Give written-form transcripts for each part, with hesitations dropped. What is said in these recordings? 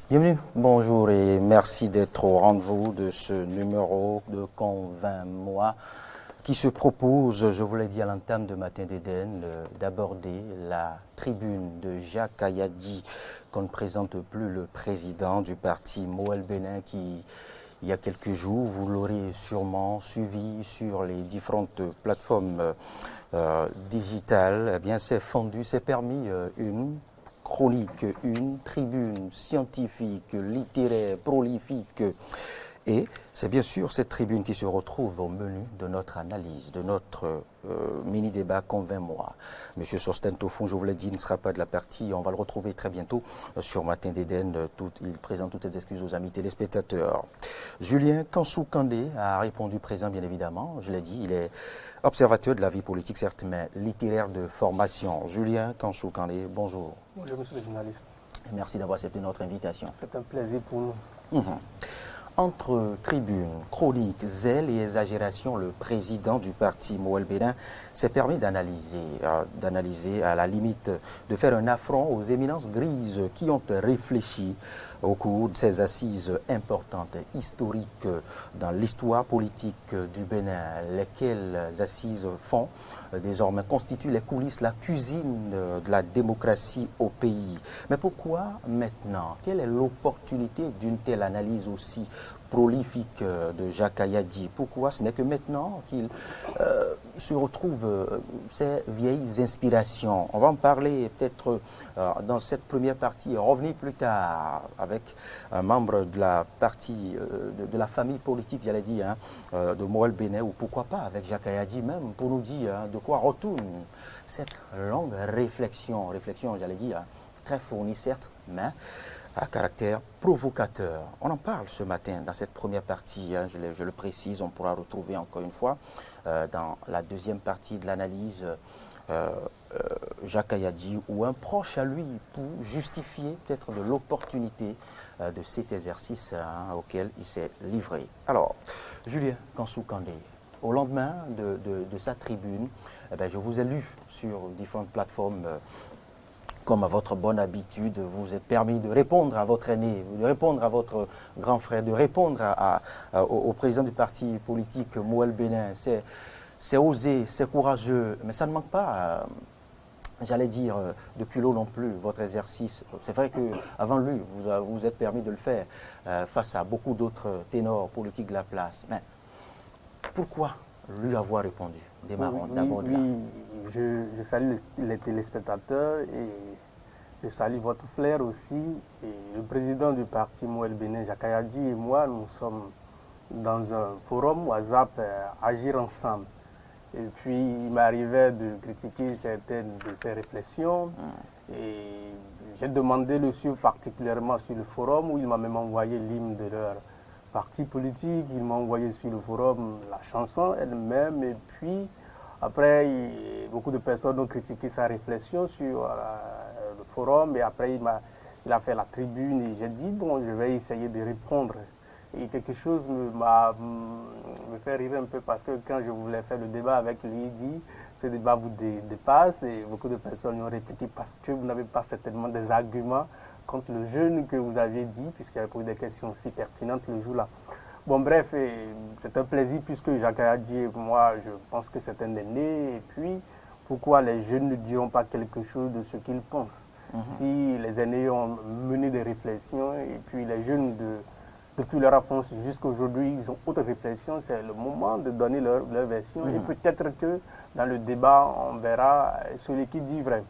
Bienvenue, bonjour et merci d'être au rendez-vous de ce numéro de Convainc-moi qui se propose, je vous l'ai dit à l'entame de Matin d'Éden, d'aborder la tribune de Jacques Kayadji, qu'on ne présente plus, le président du parti Moël Bénin qui, il y a quelques jours, vous l'aurez sûrement suivi sur les différentes plateformes digitales, eh bien c'est fondu, c'est permis une chronique, une tribune scientifique, littéraire, prolifique. Et c'est bien sûr cette tribune qui se retrouve au menu de notre analyse, de notre mini-débat Convainc-moi. Monsieur Sosten Tofon, je vous l'ai dit, ne sera pas de la partie. On va le retrouver très bientôt sur Matin d'Éden. Il présente toutes ses excuses aux amis téléspectateurs. Julien Kansou-Kandé a répondu présent, bien évidemment. Je l'ai dit, il est observateur de la vie politique, certes, mais littéraire de formation. Julien Kansou-Kandé, bonjour. Bonjour, monsieur le journaliste. Merci d'avoir accepté notre invitation. C'est un plaisir pour nous. Entre tribune, chronique, zèle et exagération, le président du parti Moël Bénin s'est permis d'analyser à la limite, de faire un affront aux éminences grises qui ont réfléchi au cours de ces assises importantes, historiques dans l'histoire politique du Bénin, lesquelles assises font désormais constituent les coulisses, la cuisine de la démocratie au pays. Mais pourquoi maintenant? Quelle est l'opportunité d'une telle analyse aussi prolifique de Jacques Kayadji? Pourquoi ce n'est que maintenant qu'il se retrouve ces vieilles inspirations? On va en parler peut-être dans cette première partie, revenir plus tard avec un membre de la partie, de la famille politique, j'allais dire, de Moël Bénin, ou pourquoi pas avec Jacques Kayadji même, pour nous dire de quoi retourne cette longue réflexion, j'allais dire, très fournie certes, mais à caractère provocateur. On en parle ce matin dans cette première partie, je le précise, on pourra retrouver encore une fois dans la deuxième partie de l'analyse Jacques Kayadji ou un proche à lui pour justifier peut-être de l'opportunité de cet exercice auquel il s'est livré. Alors, Julien Kansou-Kandé, au lendemain de sa tribune, je vous ai lu sur différentes plateformes. Comme à votre bonne habitude, vous vous êtes permis de répondre à votre aîné, de répondre à votre grand frère, de répondre au président du parti politique Moël Bénin. C'est osé, c'est courageux, mais ça ne manque pas, j'allais dire, de culot non plus, votre exercice. C'est vrai qu'avant lui, vous vous êtes permis de le faire face à beaucoup d'autres ténors politiques de la place. Mais pourquoi lui avoir répondu? Démarrons d'abord de là. Je salue les téléspectateurs et je salue votre flair aussi. Et le président du parti Moël Bénin, Jacques Kayadji, et moi, nous sommes dans un forum WhatsApp Agir ensemble. Et puis, il m'arrivait de critiquer certaines de ses réflexions. Et j'ai demandé le suivre particulièrement sur le forum où il m'a même envoyé l'hymne de leur parti politique. Il m'a envoyé sur le forum la chanson elle-même. Et puis, après, beaucoup de personnes ont critiqué sa réflexion sur le forum. Et après, il a fait la tribune. Et j'ai dit, bon, je vais essayer de répondre. Et quelque chose me fait rire un peu parce que quand je voulais faire le débat avec lui, il dit ce débat vous dépasse et beaucoup de personnes ont répliqué parce que vous n'avez pas certainement des arguments contre le jeune que vous aviez dit, puisqu'il y avait posé des questions aussi pertinentes le jour-là. Bon, bref, c'est un plaisir puisque Jacques Kayadji et moi, je pense que c'est un aîné. Et puis, pourquoi les jeunes ne diront pas quelque chose de ce qu'ils pensent? Si les aînés ont mené des réflexions et puis les jeunes depuis leur enfance jusqu'à aujourd'hui, ils ont autre réflexion, c'est le moment de donner leur version. Et peut-être que dans le débat, on verra celui qui dit vrai.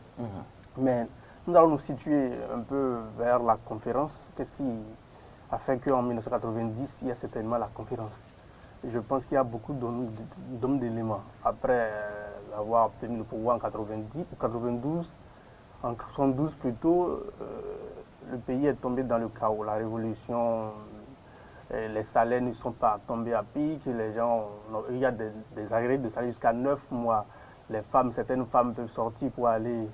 Mais nous allons nous situer un peu vers la conférence. Qu'est-ce qui a fait qu'en 1990, il y a certainement la conférence? Je pense qu'il y a beaucoup d'hommes d'éléments. Après avoir obtenu le pouvoir en 90, 92, en 72 plutôt, le pays est tombé dans le chaos. La révolution, les salaires ne sont pas tombés à pic, les gens, il y a des arrêts de salaire jusqu'à 9 mois. Les femmes, certaines femmes peuvent sortir pour aller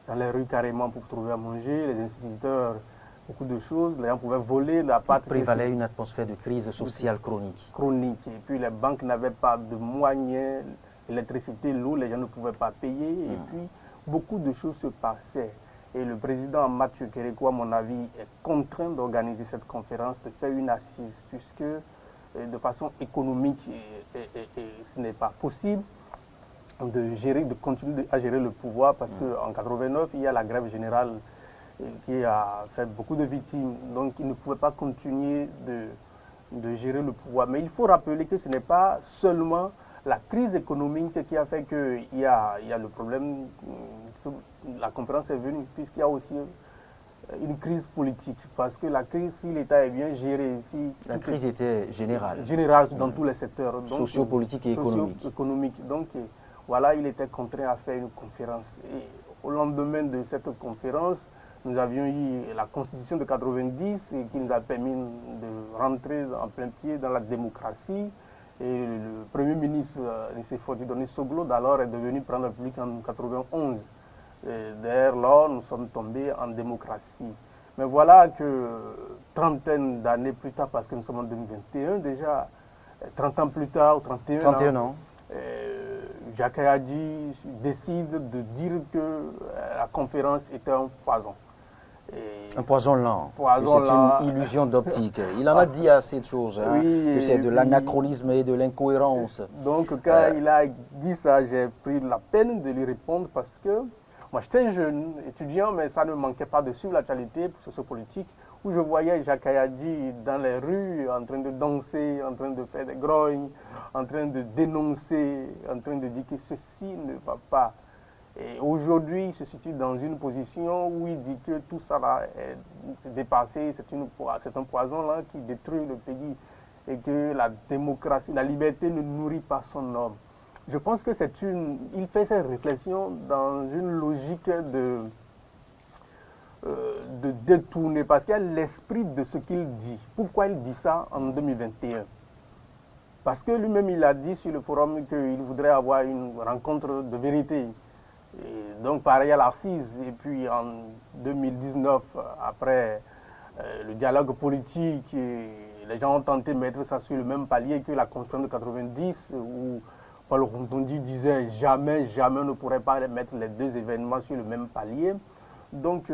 dans les rues carrément pour trouver à manger. Les instituteurs, beaucoup de choses. Les gens pouvaient voler la pâte. Il prévalait une atmosphère de crise sociale chronique. Chronique. Et puis les banques n'avaient pas de moyens, l'électricité, l'eau, les gens ne pouvaient pas payer. Et puis beaucoup de choses se passaient. Et le président Mathieu Kérékou, à mon avis, est contraint d'organiser cette conférence, de faire une assise, puisque de façon économique, ce n'est pas possible de continuer à gérer le pouvoir, parce qu'en 89, il y a la grève générale qui a fait beaucoup de victimes. Donc, il ne pouvait pas continuer de gérer le pouvoir. Mais il faut rappeler que ce n'est pas seulement la crise économique qui a fait qu'il y a le problème. La conférence est venue, puisqu'il y a aussi une crise politique. Parce que la crise, si l'État est bien géré, si la crise était générale. Générale dans tous les secteurs. Sociopolitique et économique. Donc, voilà, il était contraint à faire une conférence. Et au lendemain de cette conférence, nous avions eu la Constitution de 90 qui nous a permis de rentrer en plein pied dans la démocratie. Et le Premier ministre Nicéphore Dieudonné Soglo d'alors est devenu président de la République en 91. D'ailleurs, là, nous sommes tombés en démocratie. Mais voilà que trentaine d'années plus tard, parce que nous sommes en 2021 déjà, 30 ans plus tard, ou 31 ans. Jacques Kayadji décide de dire que la conférence était un poison. Un poison lent, c'est une illusion d'optique. Il en a dit assez de choses, hein, que c'est de l'anachronisme et de l'incohérence. Donc quand il a dit ça, j'ai pris la peine de lui répondre parce que moi j'étais jeune étudiant, mais ça ne manquait pas de suivre l'actualité sociopolitique, où je voyais Jacques Kayadji dans les rues en train de danser, en train de faire des grognes, en train de dénoncer, en train de dire que ceci ne va pas. Et aujourd'hui, il se situe dans une position où il dit que tout ça là est dépassé, c'est un poison là qui détruit le pays et que la démocratie, la liberté ne nourrit pas son homme. Je pense que il fait cette réflexion dans une logique de détourner, parce qu'il y a l'esprit de ce qu'il dit. Pourquoi il dit ça en 2021? Parce que lui-même, il a dit sur le forum qu'il voudrait avoir une rencontre de vérité. Et donc, pareil à l'Assise. Et puis, en 2019, après le dialogue politique, les gens ont tenté de mettre ça sur le même palier que la conférence de 90, où Paul Rontondi disait jamais on ne pourrait pas mettre les deux événements sur le même palier. Donc,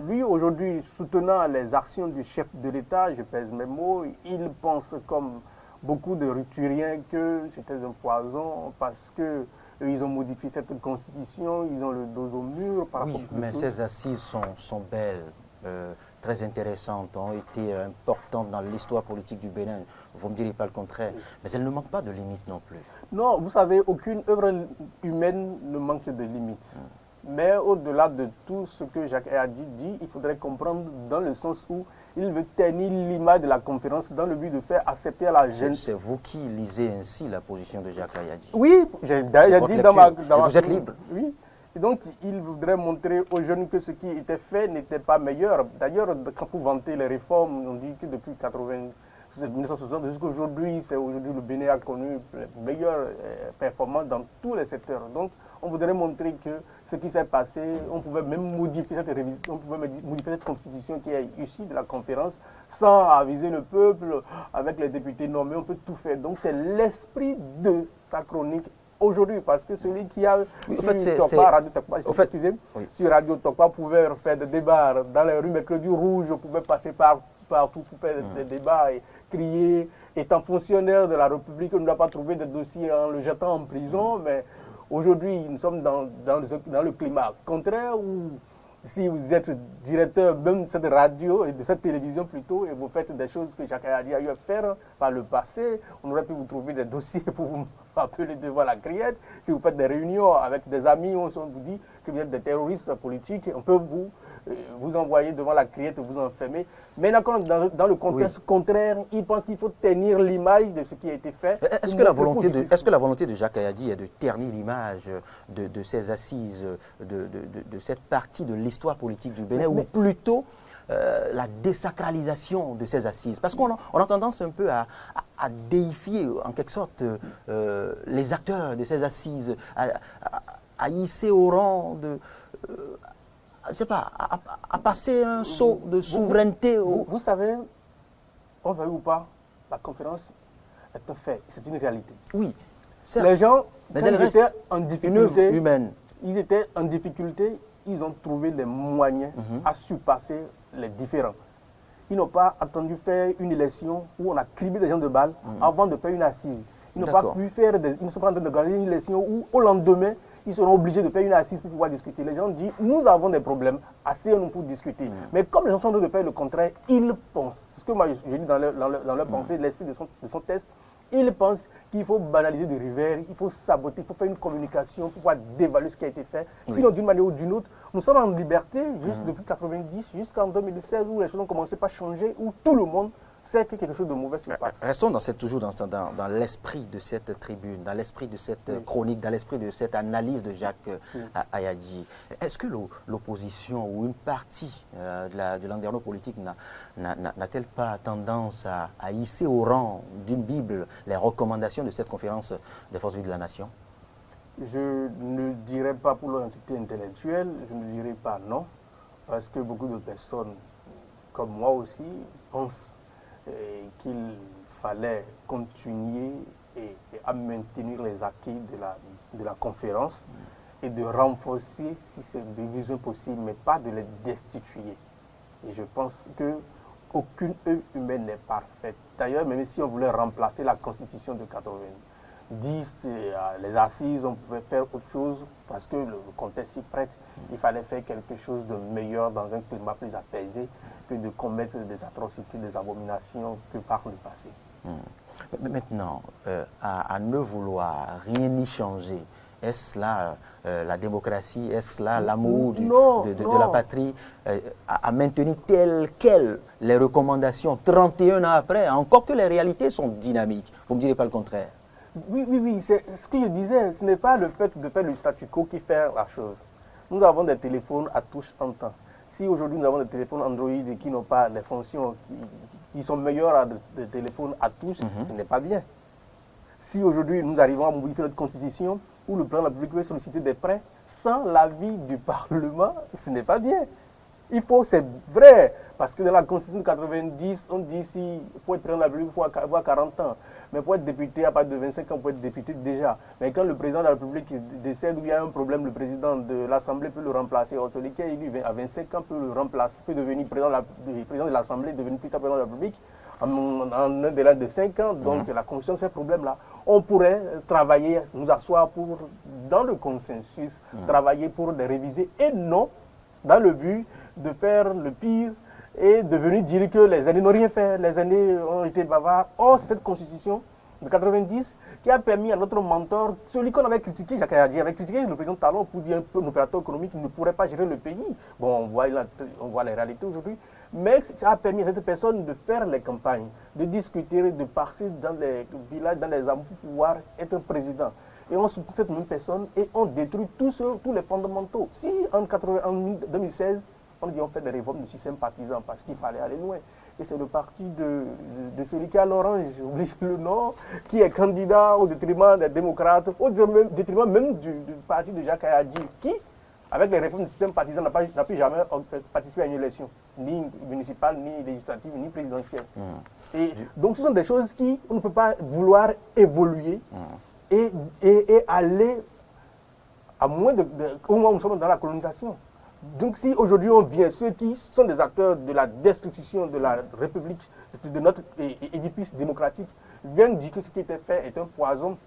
lui, aujourd'hui, soutenant les actions du chef de l'État, je pèse mes mots, il pense comme beaucoup de rupturiens que c'était un poison parce que ils ont modifié cette constitution, ils ont le dos au mur. Oui, mais ces assises sont belles, très intéressantes, ont été importantes dans l'histoire politique du Bénin. Vous ne me direz pas le contraire, mais elles ne manquent pas de limites non plus. Non, vous savez, aucune œuvre humaine ne manque de limites. Mais au-delà de tout ce que Jacques Kayadji dit, il faudrait comprendre dans le sens où il veut ternir l'image de la conférence dans le but de faire accepter à la jeune... C'est vous qui lisez ainsi la position de Jacques Kayadji. Oui, j'ai dit dans ma... vous êtes libre. Oui. Et donc, il voudrait montrer aux jeunes que ce qui était fait n'était pas meilleur. D'ailleurs, quand vous vantez les réformes, on dit que depuis 1960 jusqu'à aujourd'hui, le Bénin a connu les meilleures performances dans tous les secteurs. Donc, on voudrait montrer que ce qui s'est passé, on pouvait même modifier cette révision, on pouvait modifier cette constitution qui est issue de la conférence sans aviser le peuple, avec les députés nommés, on peut tout faire. Donc c'est l'esprit de sa chronique aujourd'hui, parce que celui qui a sur Radio Tokpa pouvait faire des débats dans les rues Mercredi Rouge, pouvait passer partout pour faire des débats et crier, étant fonctionnaire de la République, on ne doit pas trouver de dossier en le jetant en prison, mais aujourd'hui, nous sommes dans le climat contraire où si vous êtes directeur même de cette radio et de cette télévision plutôt, et vous faites des choses que Jacques Kayadji a eu à faire par le passé, on aurait pu vous trouver des dossiers pour vous appeler devant la criette. Si vous faites des réunions avec des amis, on vous dit que vous êtes des terroristes politiques, on peut vous envoyer devant la criette et vous enfermer. Mais dans le contexte contraire, il pense qu'il faut tenir l'image de ce qui a été fait. Est-ce que la volonté de Jacques Kayadji est de ternir l'image de ces assises, de cette partie de l'histoire politique du Bénin, ou plutôt la désacralisation de ces assises? Parce qu'on a tendance un peu à déifier, en quelque sorte, les acteurs de ces assises, à hisser au rang de... je ne sais pas, à passer un saut de souveraineté. Vous savez, on veut ou pas, la conférence est un fait, c'est une réalité. Oui, certes. Les gens, mais elle reste étaient en difficulté, une œuvre humaine. Ils étaient en difficulté, ils ont trouvé des moyens à surpasser les différends. Ils n'ont pas attendu faire une élection où on a criblé des gens de balles avant de faire une assise. Ils n'ont pas pu faire ils ne sont pas en train de gagner une élection où, au lendemain, ils seront obligés de faire une assise pour pouvoir discuter. Les gens disent, nous avons des problèmes, asseyons-nous pour discuter. Mais comme les gens sont en train de faire le contraire, ils pensent, c'est ce que moi je dis dans leur pensée, l'esprit de son test, ils pensent qu'il faut banaliser des rivers, il faut saboter, il faut faire une communication pour pouvoir dévaluer ce qui a été fait. Sinon, d'une manière ou d'une autre, nous sommes en liberté juste depuis 1990 jusqu'en 2016 où les choses ont commencé à changer, où tout le monde sait que quelque chose de mauvais se passe. Restons toujours dans l'esprit de cette tribune, dans l'esprit de cette chronique, dans l'esprit de cette analyse de Jacques Ayadji. Est-ce que l'opposition ou une partie de l'anderno politique n'a-t-elle pas tendance à hisser au rang d'une Bible les recommandations de cette conférence des forces vives de la nation? Je ne dirais pas pour l'entité intellectuelle, je ne dirais pas non, parce que beaucoup de personnes, comme moi aussi, pensent qu'il fallait continuer à maintenir les acquis de la conférence et de renforcer, si c'est besoin possible, mais pas de les destituer. Et je pense qu'aucune œuvre humaine n'est parfaite. D'ailleurs, même si on voulait remplacer la Constitution de 90, les assises, on pouvait faire autre chose parce que le contexte s'y prête. Il fallait faire quelque chose de meilleur dans un climat plus apaisé que de commettre des atrocités, des abominations que par le passé. Mais maintenant, à ne vouloir rien y changer, est-ce là la démocratie, est-ce là l'amour de la patrie, à maintenir telles quelles les recommandations 31 ans après, encore que les réalités sont dynamiques? Vous ne me direz pas le contraire? Oui, c'est ce que je disais, ce n'est pas le fait de faire le statu quo qui fait la chose. Nous avons des téléphones à touche en temps. Si aujourd'hui nous avons des téléphones Android qui n'ont pas les fonctions qui sont meilleures à des téléphones à touche, ce n'est pas bien. Si aujourd'hui nous arrivons à modifier notre constitution où le président de la République veut solliciter des prêts sans l'avis du Parlement, ce n'est pas bien. C'est vrai, parce que dans la Constitution de 90, on dit si pour être président de la République, il faut avoir 40 ans. Mais pour être député, à partir de 25 ans, pour être député déjà. Mais quand le président de la République décède ou il y a un problème, le président de l'Assemblée peut le remplacer. Celui qui est élu à 25 ans peut le remplacer, peut devenir président de l'Assemblée, devenir plus tard président de la République en un délai de 5 ans. Donc la Constitution, c'est ce problème-là. On pourrait travailler, nous asseoir dans le consensus, travailler pour les réviser et non dans le but de faire le pire et de venir dire que les années n'ont rien fait, les années ont été bavards. Or, cette constitution de 90 qui a permis à notre mentor, celui qu'on avait critiqué, Jacques Ayadji, avait critiqué le président Talon pour dire qu'un opérateur économique ne pourrait pas gérer le pays. Bon, on voit les réalités aujourd'hui. Mais ça a permis à cette personne de faire les campagnes, de discuter, de passer dans les villages, dans les hameaux pour pouvoir être président. Et on soutient cette même personne et on détruit tous les fondamentaux. Si en 2016, on dit on fait des réformes de système partisan parce qu'il fallait aller loin. Et c'est le parti de celui qui a l'orange, j'oublie le nom, qui est candidat au détriment des démocrates, au détriment même du parti de Jacques Ayadji, qui, avec les réformes du système partisan, n'a pu jamais participer à une élection, ni municipale, ni législative, ni présidentielle. Et donc ce sont des choses qu'on ne peut pas vouloir évoluer et aller à moins au moment où nous sommes dans la colonisation. Donc si aujourd'hui on vient, ceux qui sont des acteurs de la destruction de la République, de notre édifice démocratique, viennent dire que ce qui était fait est un poison,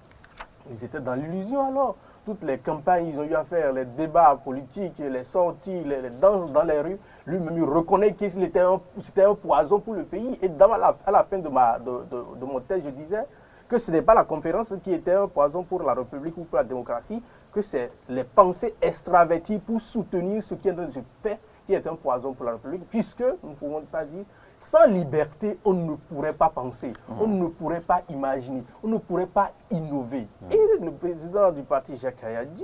ils étaient dans l'illusion alors. Toutes les campagnes ils ont eu à faire, les débats politiques, les sorties, les danses dans les rues, lui-même il reconnaît que c'était un poison pour le pays. Et à la fin de mon thèse, je disais que ce n'est pas la conférence qui était un poison pour la République ou pour la démocratie, que c'est les pensées extraverties pour soutenir ce qui est en train de se faire qui est un poison pour la République, puisque, nous ne pouvons pas dire, sans liberté, on ne pourrait pas penser, on ne pourrait pas imaginer, on ne pourrait pas innover. Et le président du parti Jacques Ayadji,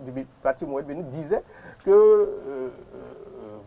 du parti Moël Béni, disait que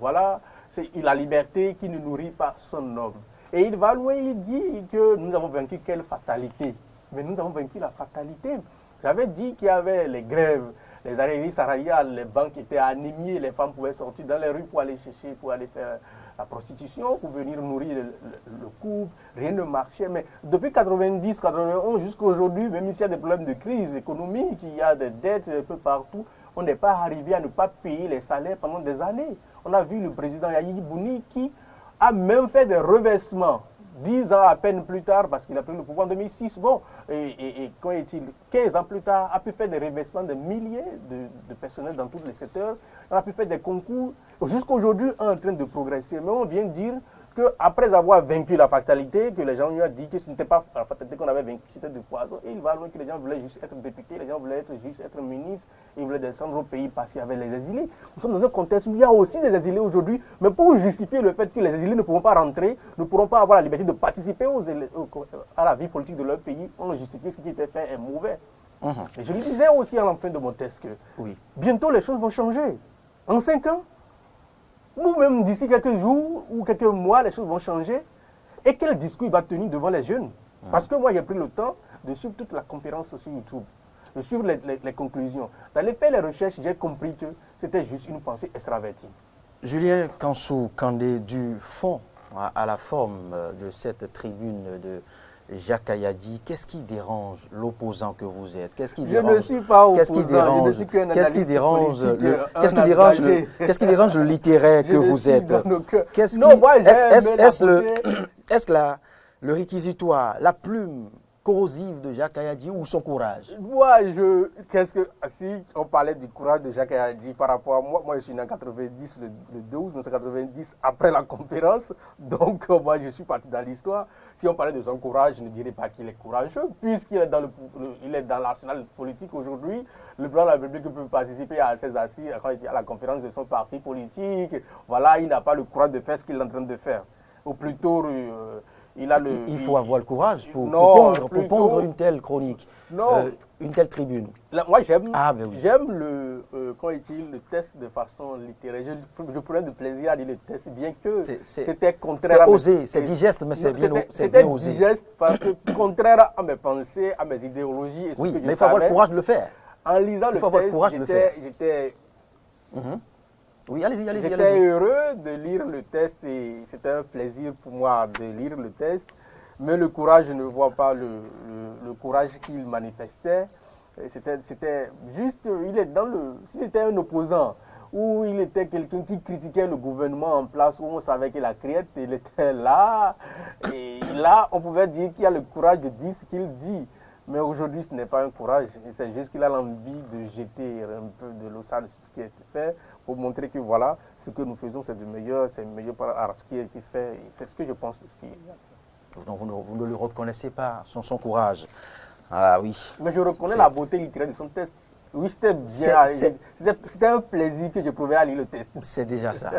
voilà, c'est la liberté qui ne nourrit pas son homme. Et il va loin, il dit que nous avons vaincu quelle fatalité. Mais nous avons vaincu la fatalité. J'avais dit qu'il y avait les grèves, les arriérés salariales, les banques étaient anémiées, les femmes pouvaient sortir dans les rues pour aller chercher, pour aller faire la prostitution, pour venir nourrir le couple. Rien ne marchait. Mais depuis 90, 91 jusqu'à aujourd'hui, même s'il y a des problèmes de crise économique, il y a des dettes un peu partout, on n'est pas arrivé à ne pas payer les salaires pendant des années. On a vu le président Yahya Bouni qui a même fait des reversements 10 ans à peine plus tard, parce qu'il a pris le pouvoir en 2006, bon, et quand est-il 15 ans plus tard, a pu faire des reversements de milliers de personnels dans tous les secteurs, on a pu faire des concours, jusqu'à aujourd'hui en train de progresser. Mais on vient de dire qu'après avoir vaincu la fatalité, que les gens lui ont dit que ce n'était pas la fatalité qu'on avait vaincu, c'était de poison, et il va loin que les gens voulaient juste être députés, les gens voulaient être juste être ministres, ils voulaient descendre au pays parce qu'il y avait les exilés. Nous sommes dans un contexte où il y a aussi des exilés aujourd'hui, mais pour justifier le fait que les exilés ne pourront pas rentrer, ne pourront pas avoir la liberté de participer à la vie politique de leur pays, on justifie ce qui était fait est mauvais. Et je lui disais aussi à la fin de mon texte que bientôt les choses vont changer. En 5 ans, ou même d'ici quelques jours ou quelques mois, les choses vont changer. Et quel discours il va tenir devant les jeunes? Parce que moi, j'ai pris le temps de suivre toute la conférence sur YouTube, de suivre les conclusions. D'aller faire les recherches, j'ai compris que c'était juste une pensée extravertie. Julien Kansou-Kandé, du fond à la forme de cette tribune de Jacques Kayadi, qu'est-ce qui dérange l'opposant que vous êtes? Qu'est-ce qui dérange? Je ne suis pas opposant, qu'est-ce qui dérange, qu'est-ce qui dérange le littéraire que vous êtes? Est-ce le réquisitoire, la plume corrosive de Jacques Kayadi ou son courage? Moi, si on parlait du courage de Jacques Kayadi par rapport à moi je suis né en 90, le 12 1990, après la conférence, donc moi je suis parti dans l'histoire. Si on parlait de son courage, je ne dirais pas qu'il est courageux, puisqu'il est dans l'arsenal politique aujourd'hui. Le président de la République peut participer à ses assises, à la conférence de son parti politique. Voilà, il n'a pas le courage de faire ce qu'il est en train de faire. Ou plutôt... il faut avoir le courage pour pondre une telle chronique, une telle tribune. Moi, j'aime le test de façon littéraire. Je prenais du plaisir à lire le test, bien que c'était contraire. C'est osé, c'est digeste, mais c'est bien osé. C'était digeste parce que contraire à mes pensées, à mes idéologies. Et oui, mais il faut avoir le courage de le faire. En lisant le test, j'étais... Oui, allez-y. J'étais heureux de lire le test et c'était un plaisir pour moi de lire le test. Mais le courage, je ne vois pas le courage qu'il manifestait. C'était juste, si c'était un opposant ou il était quelqu'un qui critiquait le gouvernement en place où on savait que la criette, il était là. Et là, on pouvait dire qu'il a le courage de dire ce qu'il dit. Mais aujourd'hui, ce n'est pas un courage, c'est juste qu'il a l'envie de jeter un peu de l'eau sale sur ce qui a été fait pour montrer que voilà, ce que nous faisons, c'est meilleur par rapport à ce qui a été fait. C'est ce que je pense de ce qui est fait. Donc vous ne le reconnaissez pas, son courage. Ah oui. Mais je reconnais la beauté littéraire de son test. Oui, c'était bien. C'était un plaisir que je pouvais à lire le test. C'est déjà ça.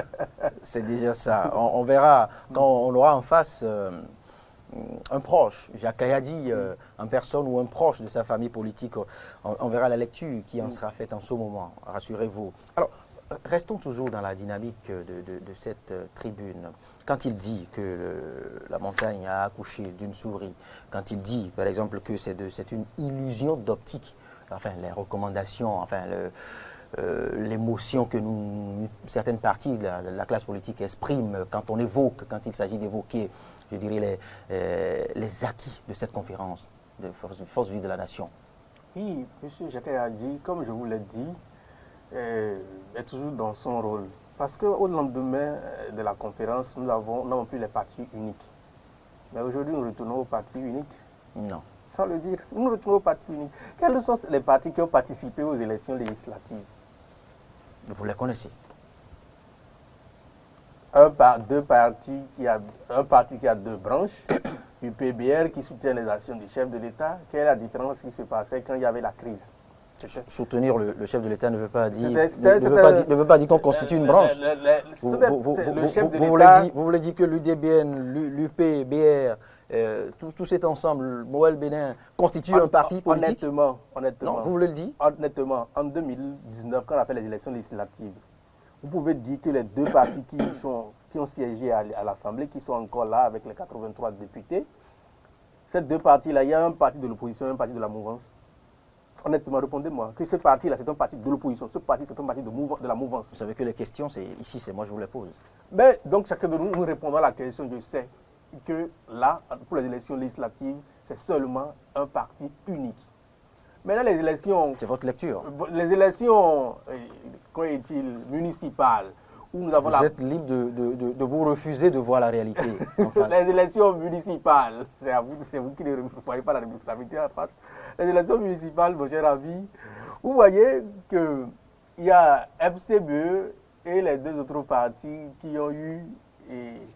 C'est déjà ça. On verra quand on aura en face... un proche, Jacques Kayadi en personne ou un proche de sa famille politique, on verra la lecture qui en sera faite en ce moment, rassurez-vous. Alors, restons toujours dans la dynamique de cette tribune. Quand il dit que la montagne a accouché d'une souris, quand il dit, par exemple, que c'est une illusion d'optique, enfin, les recommandations, enfin, l'émotion que certaines parties de la classe politique expriment quand il s'agit d'évoquer, je dirais, les acquis de cette conférence de force vive de la nation. Oui, M. Jacques a dit, comme je vous l'ai dit, est toujours dans son rôle. Parce qu'au lendemain de la conférence, nous n'avons plus les partis uniques. Mais aujourd'hui, nous retournons aux partis uniques. Non. Sans le dire, nous retournons aux partis uniques. Quels sont les partis qui ont participé aux élections législatives? Vous les connaissez? Un parti qui a deux branches, UPBR qui soutient les actions du chef de l'État. Quelle est la différence qui se passait quand il y avait la crise? Soutenir le chef de l'État ne veut pas dire qu'on constitue une branche. Vous voulez dire que l'UDBN, l'UPBR, tout cet ensemble, Moël Bénin, constitue un parti politique? Honnêtement. Non, vous voulez le dire? Honnêtement, en 2019, quand on a fait les élections législatives, vous pouvez dire que les deux partis qui ont siégé à l'Assemblée, qui sont encore là avec les 83 députés, ces deux partis-là, il y a un parti de l'opposition et un parti de la mouvance. Honnêtement, répondez-moi, que ce parti-là, c'est un parti de l'opposition, ce parti, c'est un parti de la mouvance. Vous savez que les questions, ici, c'est moi, je vous les pose. Mais, donc, chacun de nous répondons à la question. Je sais que là, pour les élections législatives, c'est seulement un parti unique. Maintenant, les élections... C'est votre lecture. Les élections, comment est-il, municipales, où nous avons Vous êtes libre de vous refuser de voir la réalité en face. Les élections municipales, c'est vous qui ne voyez pas la réalité en face. Les élections municipales, mon cher ami, vous voyez qu'il y a FCBE et les deux autres partis qui ont eu,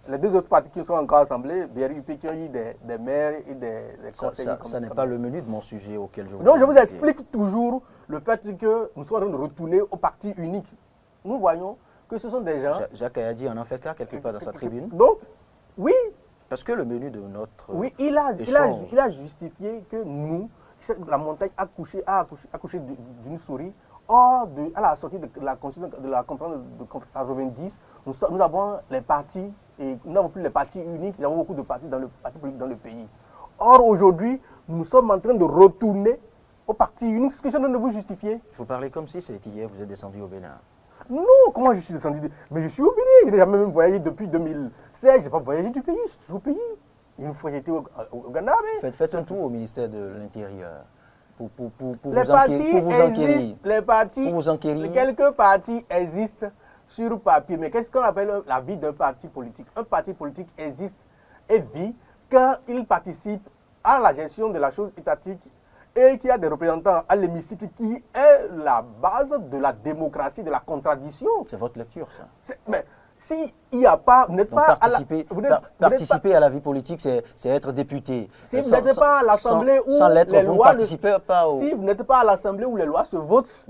les deux autres partis qui sont encore assemblés, BRUP, qui ont eu des maires et des conseillers. Ça n'est pas le menu de mon sujet auquel je vous Donc je vous explique toujours le fait que nous sommes en train de retourner au parti unique. Nous voyons que ce sont des gens... Jacques Ayadi en fait cas quelque part dans sa tribune. Donc, oui. Parce que le menu de notre Oui, il a justifié que nous, la montagne a accouché d'une souris. Or, à la sortie de la Constitution de la conférence de 90, nous avons les partis, et nous n'avons plus les partis uniques, nous avons beaucoup de partis dans le pays. Or, aujourd'hui, nous sommes en train de retourner au parti unique. Ce que je viens de vous justifier. Vous parlez comme si c'était hier, vous êtes descendu au Bénin. Non, comment je suis descendu? Mais je suis au Bénin. Je n'ai jamais même voyagé depuis 2016. Je n'ai pas voyagé du pays. Je suis au pays. Une fois j'étais au Ghana. Mais... Faites un tour au ministère de l'Intérieur pour vous enquérir. Quelques partis existent sur papier. Mais qu'est-ce qu'on appelle la vie d'un parti politique? Un parti politique existe et vit quand il participe à la gestion de la chose étatique et qu'il y a des représentants à l'hémicycle qui est la base de la démocratie, de la contradiction. C'est votre lecture, ça. Mais s'il n'y a pas... Vous n'êtes pas participer à la vie politique, c'est être député. Si vous n'êtes pas à l'Assemblée où les lois... participez pas au... Si vous n'êtes pas à l'Assemblée où les lois se votent,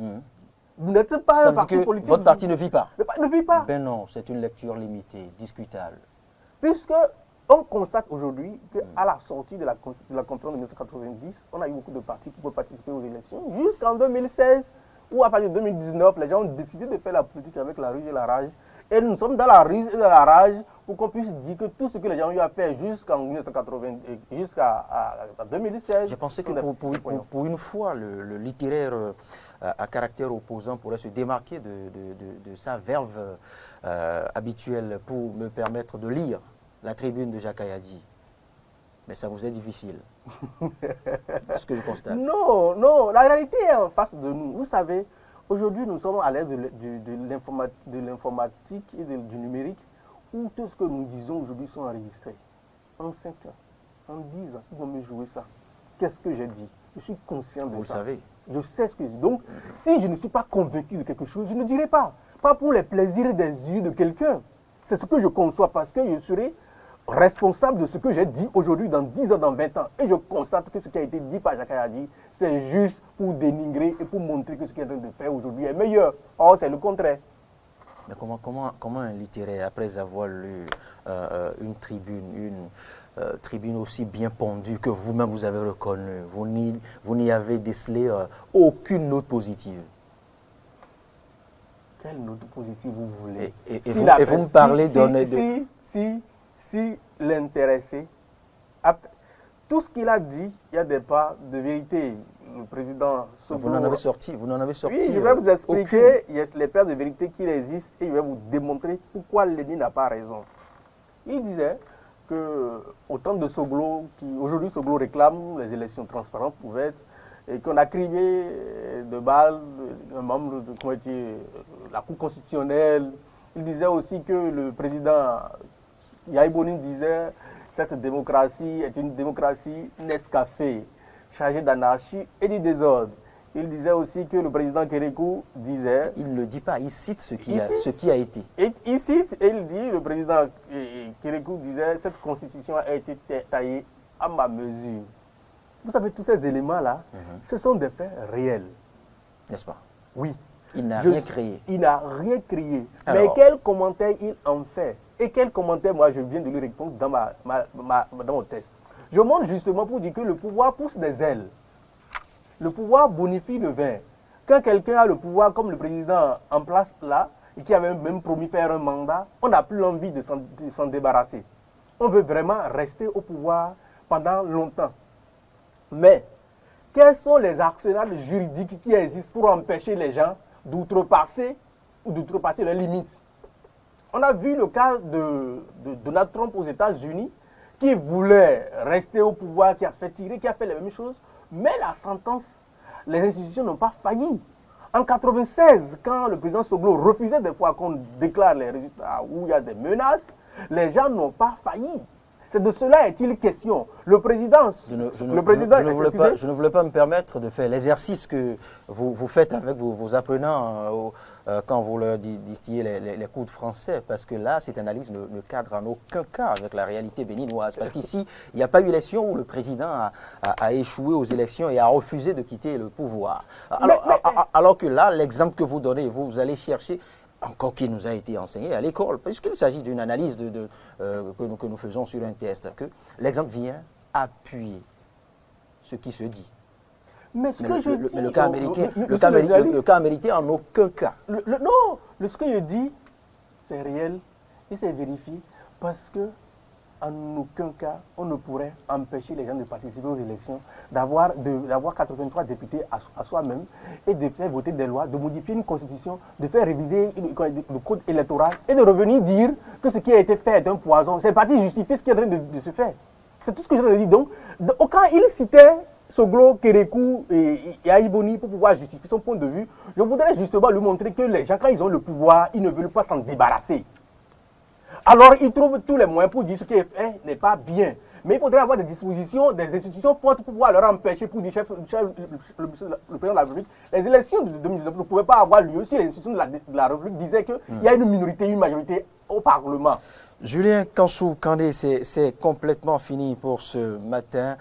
vous n'êtes pas un parti politique. Votre parti ne vit pas. Ne vit pas. Ben non, c'est une lecture limitée, discutable. Puisque... On constate aujourd'hui qu'à la sortie de la conférence de 1990, on a eu beaucoup de partis qui peuvent participer aux élections. Jusqu'en 2016, ou à partir de 2019, les gens ont décidé de faire la politique avec la ruse et la rage. Et nous sommes dans la ruse et dans la rage pour qu'on puisse dire que tout ce que les gens ont eu à faire jusqu'en 1980, jusqu'à 2016... J'ai pensé que pour une fois, le littéraire à caractère opposant pourrait se démarquer de sa verve habituelle pour me permettre de lire la tribune de Jacques Ayadi. Mais ça vous est difficile. C'est ce que je constate. Non, la réalité est en face de nous. Vous savez, aujourd'hui, nous sommes à l'ère de l'informatique et du numérique, où tout ce que nous disons aujourd'hui sont enregistrés. En 5 ans, en 10 ans, ils vont me jouer ça. Qu'est-ce que j'ai dit? Je suis conscient de ça. Vous le savez. Je sais ce que je dis. Donc, si je ne suis pas convaincu de quelque chose, je ne dirai pas. Pas pour les plaisirs des yeux de quelqu'un. C'est ce que je conçois parce que je serai responsable de ce que j'ai dit aujourd'hui, dans 10 ans, dans 20 ans. Et je constate que ce qui a été dit par Jacques Ayadi, c'est juste pour dénigrer et pour montrer que ce qu'il est en train de faire aujourd'hui est meilleur. Or, c'est le contraire. Mais comment un littéraire, après avoir lu une tribune aussi bien pondue que vous-même vous avez reconnue, vous n'y avez décelé aucune note positive? Quelle note positive vous voulez? Et vous me parlez de... Si l'intéressé, tout ce qu'il a dit, il y a des parts de vérité. Le président Soglo... Vous n'en avez sorti. Oui, je vais vous expliquer les parts de vérité qui existent et je vais vous démontrer pourquoi Lénine n'a pas raison. Il disait que au temps de Soglo, aujourd'hui Soglo réclame les élections transparentes, ouvertes, et qu'on a crié de balles un membre de la Cour constitutionnelle. Il disait aussi que le président Yahi Boni disait cette démocratie est une démocratie Nescafé, chargée d'anarchie et du désordre. Il disait aussi que le président Kérékou disait... Il ne le dit pas, il cite ce qui a été. Et il cite et il dit, le président Kérékou disait, cette constitution a été taillée à ma mesure. Vous savez, tous ces éléments-là, ce sont des faits réels. N'est-ce pas? Oui. Il n'a rien créé. Il n'a rien créé. Alors, mais quel commentaire il en fait? Et quel commentaire, moi, je viens de lui répondre dans mon texte. Je montre justement pour dire que le pouvoir pousse des ailes. Le pouvoir bonifie le vin. Quand quelqu'un a le pouvoir, comme le président en place là, et qui avait même promis faire un mandat, on n'a plus envie de s'en débarrasser. On veut vraiment rester au pouvoir pendant longtemps. Mais, quels sont les arsenals juridiques qui existent pour empêcher les gens d'outrepasser leurs limites? On a vu le cas de Donald Trump aux États-Unis, qui voulait rester au pouvoir, qui a fait la même chose, mais la sentence les institutions n'ont pas failli. En 1996, quand le président Soglo refusait des fois qu'on déclare les résultats où il y a des menaces, les gens n'ont pas failli. C'est de cela est-il question. Le président... Je ne voulais pas me permettre de faire l'exercice que vous faites avec vos apprenants quand vous leur distillez les cours de français, parce que là, cette analyse ne cadre en aucun cas avec la réalité béninoise. Parce qu'ici, il n'y a pas eu élection où le président a échoué aux élections et a refusé de quitter le pouvoir. Alors que là, l'exemple que vous donnez, vous allez chercher... encore qu'il nous a été enseigné à l'école, puisqu'il s'agit d'une analyse que nous faisons sur un test, que l'exemple vient appuyer ce qui se dit. Mais le cas américain en aucun cas. Non, ce que je dis, c'est réel et c'est vérifié parce que en aucun cas, on ne pourrait empêcher les gens de participer aux élections, d'avoir 83 députés à soi-même et de faire voter des lois, de modifier une constitution, de faire réviser le code électoral et de revenir dire que ce qui a été fait est un poison. C'est parti justifier ce qui est en train de se faire. C'est tout ce que je dis. Donc, quand il citait Soglo, Kérékou et Aïboni pour pouvoir justifier son point de vue, je voudrais justement lui montrer que les gens, quand ils ont le pouvoir, ils ne veulent pas s'en débarrasser. Alors, ils trouvent tous les moyens pour dire ce qui est fait n'est pas bien. Mais il faudrait avoir des dispositions, des institutions fortes pour pouvoir leur empêcher, pour dire le président de la République, les élections de 2019 ne pouvaient pas avoir lieu si les institutions de la République disaient qu'il y a une minorité, une majorité au Parlement. Julien Kansou-Kandé, c'est complètement fini pour ce matin.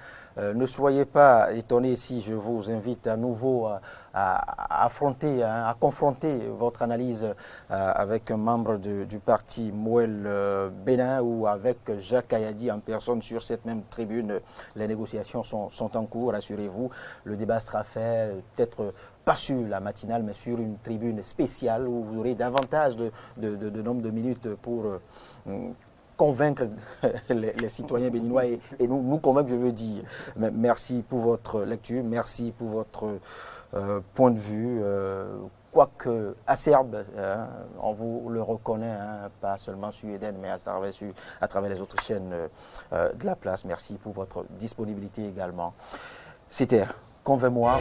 Ne soyez pas étonnés si je vous invite à nouveau à affronter, à confronter votre analyse avec un membre du parti Mouel Bénin ou avec Jacques Kayadi en personne sur cette même tribune. Les négociations sont en cours, rassurez-vous. Le débat sera fait peut-être pas sur la matinale, mais sur une tribune spéciale où vous aurez davantage de nombre de minutes pour convaincre les citoyens béninois et nous convaincre, je veux dire. Mais merci pour votre lecture, merci pour votre point de vue, quoique acerbe, on vous le reconnaît, pas seulement sur Eden, mais à travers les autres chaînes de la place. Merci pour votre disponibilité également. C'était Convainc-moi.